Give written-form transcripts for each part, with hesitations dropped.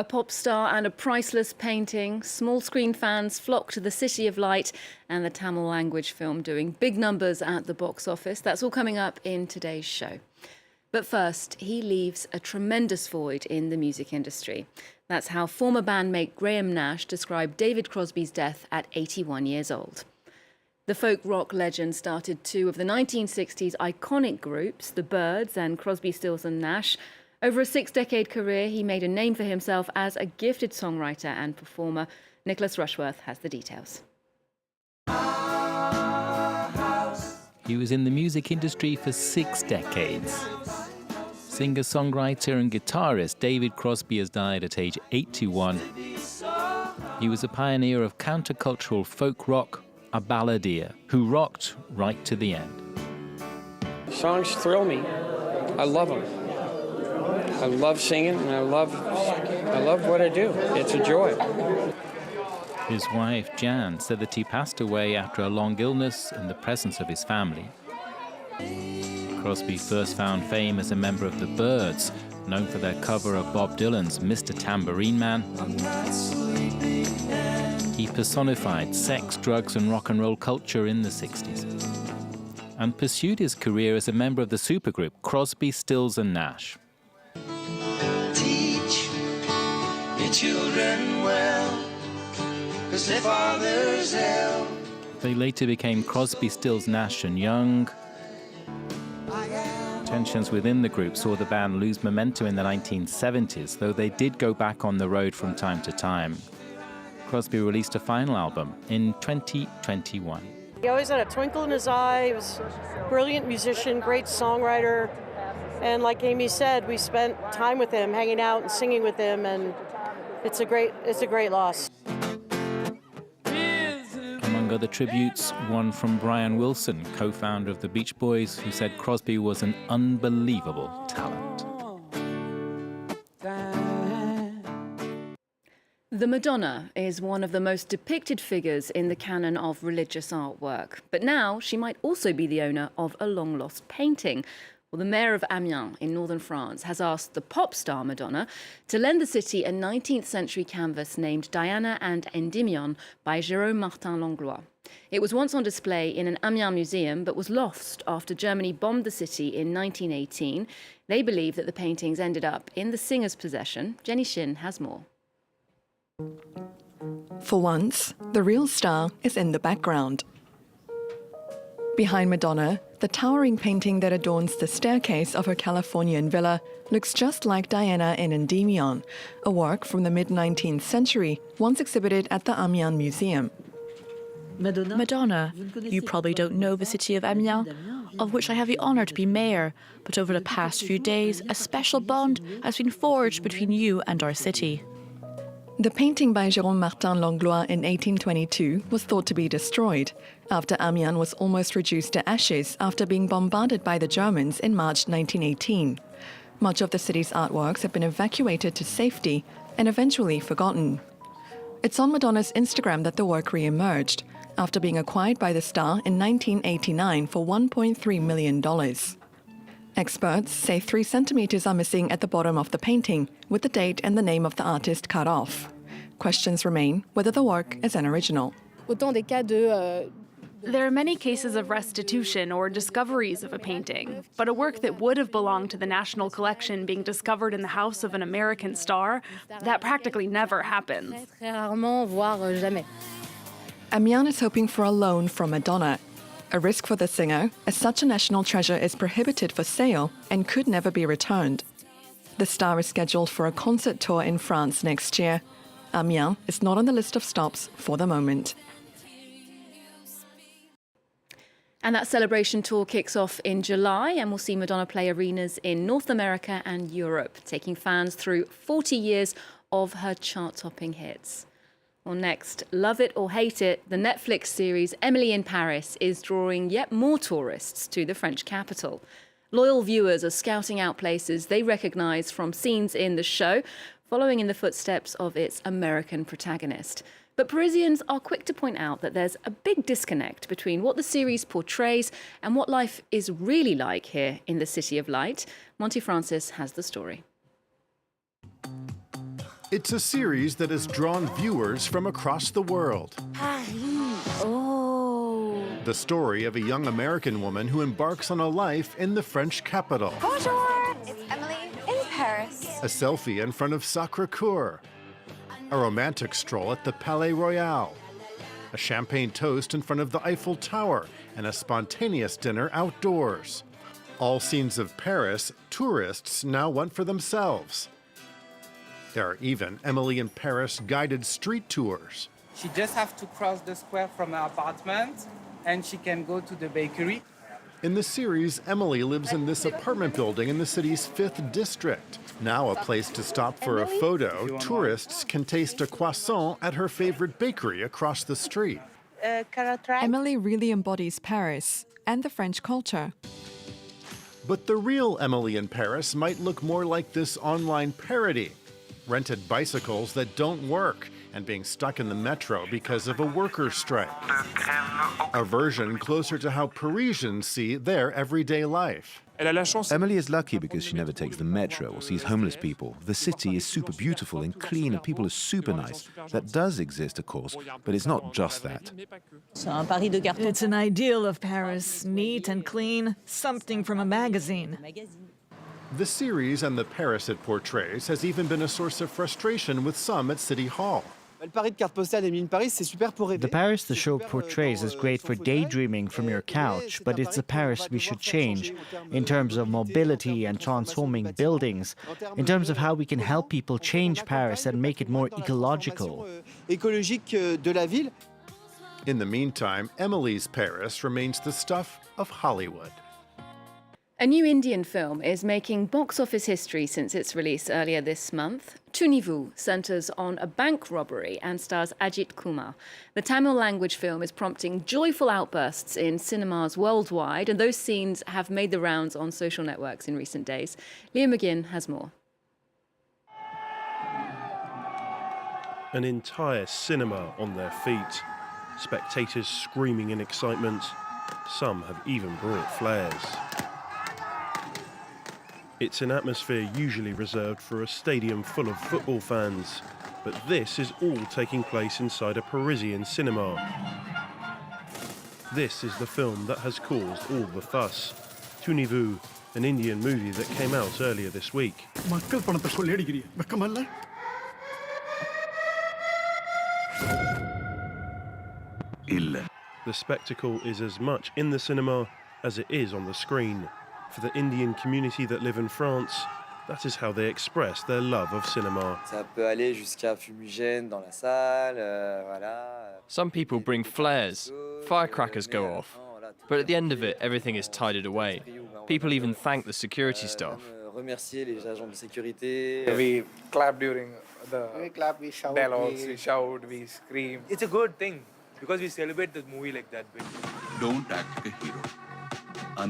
A pop star and a priceless painting. Small screen fans flock to the City of Light and the Tamil language film doing big numbers at the box office. That's all coming up in today's show. But first, he leaves a tremendous void in the music industry. That's how former bandmate Graham Nash described David Crosby's death at 81 years old. The folk rock legend started two of the 1960s iconic groups, the Byrds and Crosby, Stills and Nash. Over a 6-decade career, he made a name for himself as a gifted songwriter and performer. Nicholas Rushworth has the details. He was in the music industry for 6 decades. Singer-songwriter and guitarist David Crosby has died at age 81. He was a pioneer of countercultural folk rock, a balladeer who rocked right to the end. Songs thrill me. I love them. I love singing, and I love what I do. It's a joy. His wife, Jan, said that he passed away after a long illness in the presence of his family. Crosby first found fame as a member of the Byrds, known for their cover of Bob Dylan's Mr. Tambourine Man. He personified sex, drugs and rock and roll culture in the 60s and pursued his career as a member of the supergroup Crosby, Stills and Nash. Teach your children well, 'cause their fathers help. They later became Crosby, Stills, Nash and Young. Tensions within the group saw the band lose momentum in the 1970s, though they did go back on the road from time to time. Crosby released a final album in 2021. He always had a twinkle in his eye. He was a brilliant musician, great songwriter. And like Amy said, we spent time with him, hanging out and singing with him, and it's a great loss. Among other tributes, one from Brian Wilson, co-founder of the Beach Boys, who said Crosby was an unbelievable talent. The Madonna is one of the most depicted figures in the canon of religious artwork. But now she might also be the owner of a long-lost painting. Well, the mayor of Amiens in northern France has asked the pop star Madonna to lend the city a 19th century canvas named Diana and Endymion by Jérôme-Martin Langlois. It was once on display in an Amiens museum but was lost after Germany bombed the city in 1918. They believe that the paintings ended up in the singer's possession. Jenny Shin has more. For once, the real star is in the background. Behind Madonna, the towering painting that adorns the staircase of her Californian villa looks just like Diana in Endymion, a work from the mid-19th century, once exhibited at the Amiens Museum. Madonna, you probably don't know the city of Amiens, of which I have the honour to be mayor, but over the past few days, a special bond has been forged between you and our city. The painting by Jérôme-Martin Langlois in 1822 was thought to be destroyed, after Amiens was almost reduced to ashes after being bombarded by the Germans in March 1918. Much of the city's artworks have been evacuated to safety and eventually forgotten. It's on Madonna's Instagram that the work re-emerged, after being acquired by the star in 1989 for $1.3 million. Experts say 3 centimeters are missing at the bottom of the painting, with the date and the name of the artist cut off. Questions remain whether the work is an original. There are many cases of restitution or discoveries of a painting, but a work that would have belonged to the National Collection being discovered in the house of an American star, that practically never happens. Amiens is hoping for a loan from Madonna. A risk for the singer, as such a national treasure is prohibited for sale and could never be returned. The star is scheduled for a concert tour in France next year. Amiens is not on the list of stops for the moment. And that celebration tour kicks off in July and will see Madonna play arenas in North America and Europe, taking fans through 40 years of her chart-topping hits. Well, next, love it or hate it, the Netflix series Emily in Paris is drawing yet more tourists to the French capital. Loyal viewers are scouting out places they recognise from scenes in the show, following in the footsteps of its American protagonist. But Parisians are quick to point out that there's a big disconnect between what the series portrays and what life is really like here in the City of Light. Monty Francis has the story. It It's a series that has drawn viewers from across the world. The story of a young American woman who embarks on a life in the French capital. Bonjour, it's Emily in Paris. A selfie in front of Sacré-Cœur. A romantic stroll at the Palais Royal. A champagne toast in front of the Eiffel Tower, and a spontaneous dinner outdoors. All scenes of Paris tourists now want for themselves. There are even Emily in Paris guided street tours. She just has to cross the square from her apartment and she can go to the bakery. In the series, Emily lives in this apartment building in the city's 5th district. Now a place to stop for a photo, tourists can taste a croissant at her favorite bakery across the street. Emily really embodies Paris and the French culture. But the real Emily in Paris might look more like this online parody. Rented bicycles that don't work and being stuck in the metro because of a workers' strike. A version closer to how Parisians see their everyday life. Emily is lucky because she never takes the metro or sees homeless people. The city is super beautiful and clean and people are super nice. That does exist, of course, but it's not just that. It's an ideal of Paris, neat and clean, something from a magazine. The series and the Paris it portrays has even been a source of frustration with some at City Hall. The Paris the show portrays is great for daydreaming from your couch, but it's a Paris we should change in terms of mobility and transforming buildings, in terms of how we can help people change Paris and make it more ecological. In the meantime, Emily's Paris remains the stuff of Hollywood. A new Indian film is making box office history since its release earlier this month. Tunivu centres on a bank robbery and stars Ajit Kumar. The Tamil language film is prompting joyful outbursts in cinemas worldwide, and those scenes have made the rounds on social networks in recent days. Liam McGinn has more. An entire cinema on their feet. Spectators screaming in excitement. Some have even brought flares. It's an atmosphere usually reserved for a stadium full of football fans, but this is all taking place inside a Parisian cinema. This is the film that has caused all the fuss. Tunivu, an Indian movie that came out earlier this week. The spectacle is as much in the cinema as it is on the screen. For the Indian community that live in France, that is how they express their love of cinema. Some people bring flares, firecrackers go off, but at the end of it, everything is tidied away. People even thank the security staff. We clap during the dialogues, we shout, we scream. It's a good thing because we celebrate the movie like that. Don't act like a hero. A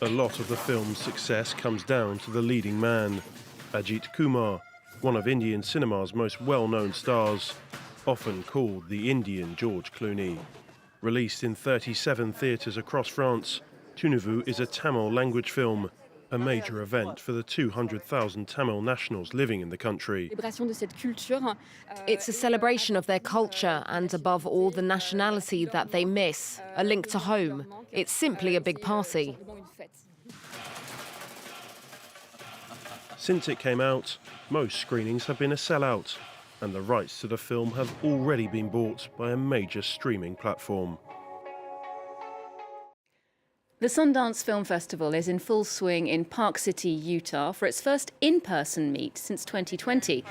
lot of the film's success comes down to the leading man, Ajit Kumar, one of Indian cinema's most well-known stars, often called the Indian George Clooney. Released in 37 theatres across France, Tunivu is a Tamil language film, a major event for the 200,000 Tamil nationals living in the country. It's a celebration of their culture and, above all, the nationality that they miss, a link to home. It's simply a big party. Since it came out, most screenings have been a sellout, and the rights to the film have already been bought by a major streaming platform. The Sundance Film Festival is in full swing in Park City, Utah, for its first in-person meet since 2020.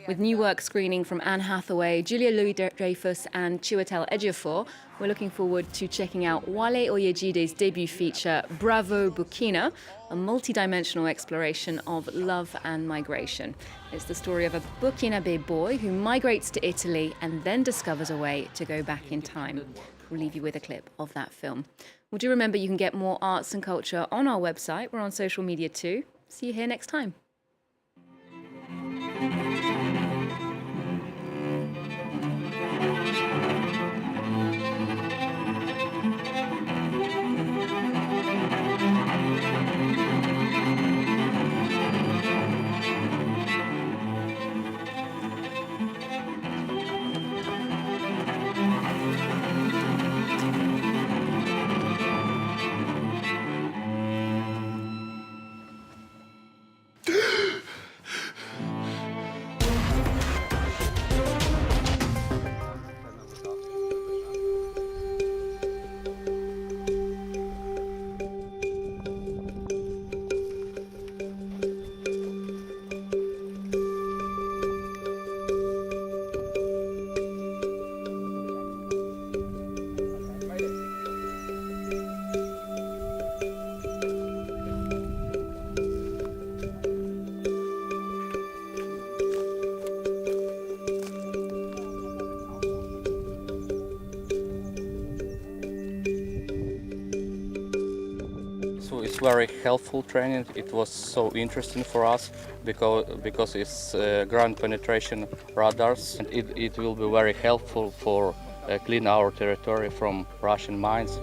With new work screening from Anne Hathaway, Julia Louis-Dreyfus and Chiwetel Ejiofor, we're looking forward to checking out Wale Oyejide's debut feature, Bravo Burkina, a multi-dimensional exploration of love and migration. It's the story of a Burkinabe boy who migrates to Italy and then discovers a way to go back in time. We'll leave you with a clip of that film. Well, do remember you can get more arts and culture on our website. We're on social media too. See you here next time. very helpful training. It was so interesting for us because it's ground penetration radars, and it will be very helpful for clean our territory from Russian mines.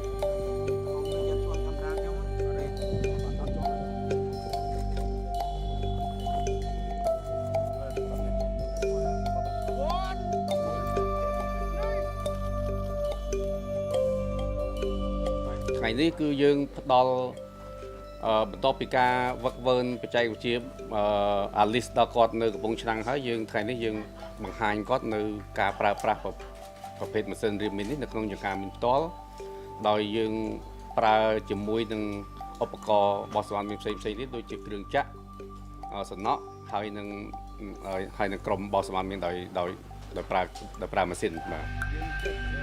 ថ្ងៃនេះគឺយើងផ្ដល់បន្ទាប់ពីការវឹកវើបច្ចេកវិទ្យាអាលីសដល់គាត់នៅកំពង់ឆ្នាំងហើយយើងថ្ងៃនេះយើងបង្ហាញគាត់នៅការប្រើប្រាស់ប្រភេទម៉ាស៊ីនរៀបមីននេះនៅក្នុងចង្ការមីនផ្ទាល់ដោយយើងប្រើជាមួយនឹងឧបករណ៍បោះសម្អាតមីនផ្សេងៗនេះដូចជាគ្រឿងចាក់សំណក់ហើយនឹងក្រុមបោះសម្អាតមីនដោយប្រើម៉ាស៊ីនបាទ